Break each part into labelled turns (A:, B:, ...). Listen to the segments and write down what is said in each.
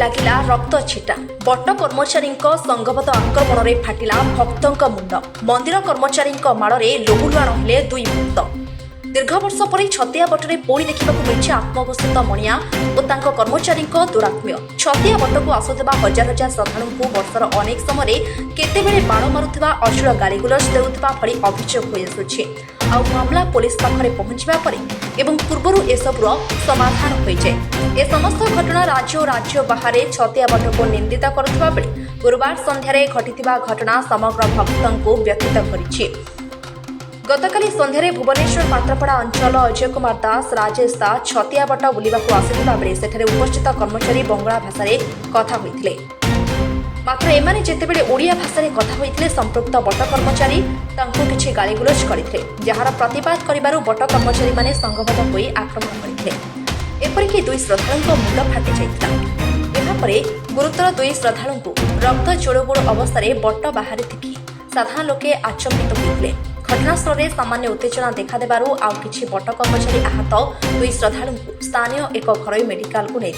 A: लागिला रक्त छिटा बट कर्मचारी संगबद्ध आक्रमण में फाटिला भक्तों मुंड मंदिर कर्मचारी माड़े लहुलुहाण हेले दुई भक्त दीर्घ वर्ष पर छतिया बटरे पुणी देखा मिली आत्मघोषित मणिया और कर्मचारी दुरात्म्य छतिया बट को आसुवा हजार हजार श्रद्धा वर्षर अनेक समय केतेबेले बाण मारुवा अश्लील गाड़ीगुलज देउथबा भली अभियोग हो आसुछि आ मामला पुलिस पाखरे पहुंचबा परे एवं पूर्वरु एसबुर समाधान हो जाए। ए समस्त घटना राज्य और राज्य बाहर छतिया बट को निंदित करुवा बेले गुरुवार संध्यारे घटिथिबा घटना समग्र भक्तों व्यथित करिछि। गतकाली संध्यारे भुवनेश्वर पात्रपड़ा अंचल अजय कुमार दास राजेश दास छतिया बट बुलिबाकू आसिथिबा बेले सेठारे उपस्थित कर्मचारी बंगला भाषा कथा होइथिले मात्र एमाने जेतेबेले ओडिया भाषा कथा होइथिले संपृक्त बट कर्मचारी तांको किछि गालीगुलज करथिले जहार प्रतिवाद करिबारु बट कर्मचारी माने संगबद्ध होई आक्रमण करथिले एपरिकि दुई श्रद्धालुଙ୍କ मुंड फाटि जाइथिला। एहा परे गुरुतर दुई श्रद्धालुଙ୍କୁ रक्त जोड़गोड़ अवस्था बट बाहर देखि साधारण लोके आचंबित होइथिले। घटनास्थल में सामान्य उत्तेजना देखादेबारु आउ किछि बट कर्मचारी आहत दुई श्रद्धालु स्थानीय एक घरोई मेडिकल को नहीं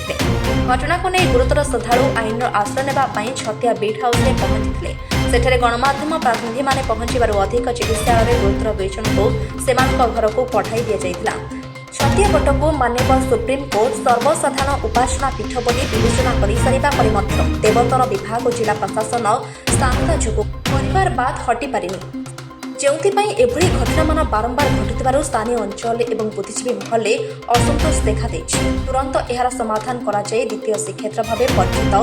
A: घटना को नहीं गुरुतर श्रद्धालु आईन आश्रय नेबाई छतिया बीट हाउस में पहुंची सेठे गणमाध्यम प्रतिनिधि माने पहुंचार अधिक चिकित्सालय गुरुतर दुई जन को सेमानक घर को पठाई दि जाइथिला। छतिया बट को माननीय सुप्रीमकोर्ट सर्वसाधारण उपासना पीठ बोली विवेचना कर सारिबा परे मध्य देवोत्तर विभाग और जिला प्रशासन स्थानता जोगु परिवार बाद हटि पारिनी ଯେଉଁଥିପାଇଁ ଏଭଳି ଘଟଣାମାନ ବାରମ୍ବାର ଘଟୁଥିବାରୁ ସ୍ଥାନୀୟ ଅଞ୍ଚଳ ଏବଂ ବୁଦ୍ଧିଜୀବୀ ମହଲରେ ଅସନ୍ତୋଷ ଦେଖାଦେଇଛି। ତୁରନ୍ତ ଏହାର ସମାଧାନ କରାଯାଇ ଦ୍ୱିତୀୟ ଶ୍ରୀକ୍ଷେତ୍ର ଭାବେ ପରିଚିତ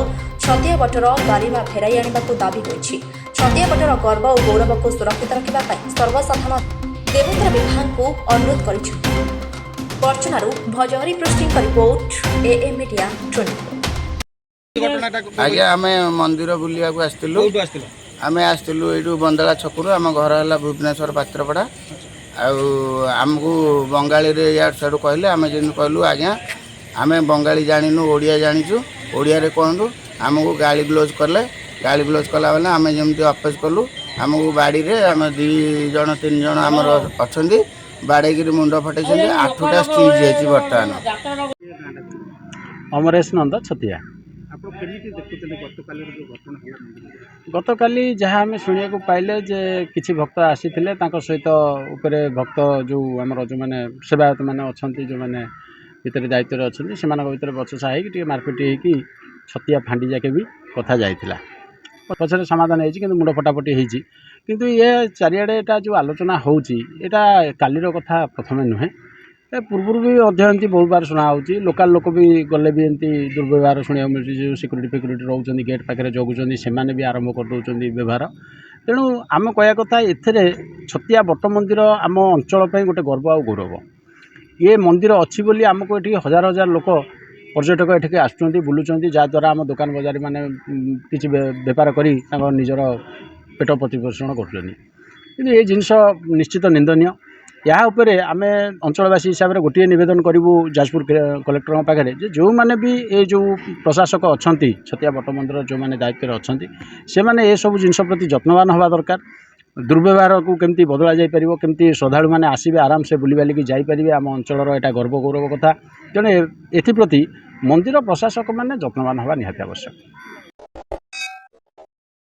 A: ଛତିଆ ବଟର ଗାରିମା ଫେରାଇ ଆଣିବାକୁ ଦାବି ହୋଇଛି। ଛତିଆ ବଟର ଗର୍ବ ଓ ଗୌରବକୁ ସୁରକ୍ଷିତ ରଖିବା ପାଇଁ ସର୍ବସାଧାରଣ ଦେବୋତ୍ତର ବିଭାଗକୁ ଅନୁରୋଧ କରିଛନ୍ତି। ବର୍ଚ୍ଚନାରୁ ଭଜହରି ପୃଷ୍ଟିଙ୍କ ରିପୋର୍ଟ AM ମିଡିଆ 24।
B: आज्ञा आम मंदिर बुलिया आसलु आम आसलु यू बंदला छकु आम घर है भुवनेश्वर पात्रपड़ा आमको बंगाली यार साड़ू कहले आम जमी कहलु आज्ञा आम बंगाली जानू ओडिया जाचु ओडिया कहतु आमको गाड़ी ग्लोज कले गाड़ी ग्लोज कला बेले आम जमी अपेज कलु आमको बाड़ी आम 2 जन 3 जन आमर अच्छा बाड़े मुंड फटे 8टा स्टिच जाइए बर्तमान
C: अमरेश नंद छतिया गतकाली जहाँ आम शुणा पाइले जे किसी भक्त आसी सहित उपरे भक्त जो आमर जो मैंने सेवायत मैंने अच्छा जो मैंने भितर दायित्व अच्छा से भर बचसा हो मारपिट हो छतिया फांडी जाके भी कथा जाइला पचर समाधान होती मुंड फटाफटी होती किंतु ये चारिआडे एटा जो आलोचना होची एटा कालीर कथा प्रथम नुहे पूर्व भी एमती बहुत बार शुणा होची लोकाल लोक भी गले भी एमती दुर्व्यवहार शुणा मिलती जो सिक्यूरीटी फिक्यूरीटी रोच गेट पाखे जगुंट से भी आरंभ कर दौरान व्यवहार तेणु आम कह कथा ए छतिया बट मंदिर आम अंचल गोटे गर्व आ गौरव ये मंदिर अच्छी बोली आमको ये हजार हजार लोक पर्यटक एठिक आसुँच बुलूँ जहाँद्वारा आम दुकान बजार मैंने किसी बेपार कर निजर पेट प्रतिपोषण कर जिनस निश्चित निंदनीय यहाँ उपरे आम अंचलवासी हिसाब से गोटे नवेदन करूँ जाजपुर कलेक्टर पाखे जो मैंने भी ये जो प्रशासक अच्छा छतिया बट मंदिर जो मैंने दायित्व अच्छा से मैंने ये सब जिन प्रति जत्नवान हवा दरकार दुर्व्यवहार को केमती बदला जापर केमती श्रद्धालु मैंने आसवे आराम से बुली बालिकी जापरेंगे आम अंचल यहाँ गर्व गौरव कथा तेणु एप्रति मंदिर प्रशासक मैंने जत्नवान हवा निहाती आवश्यक।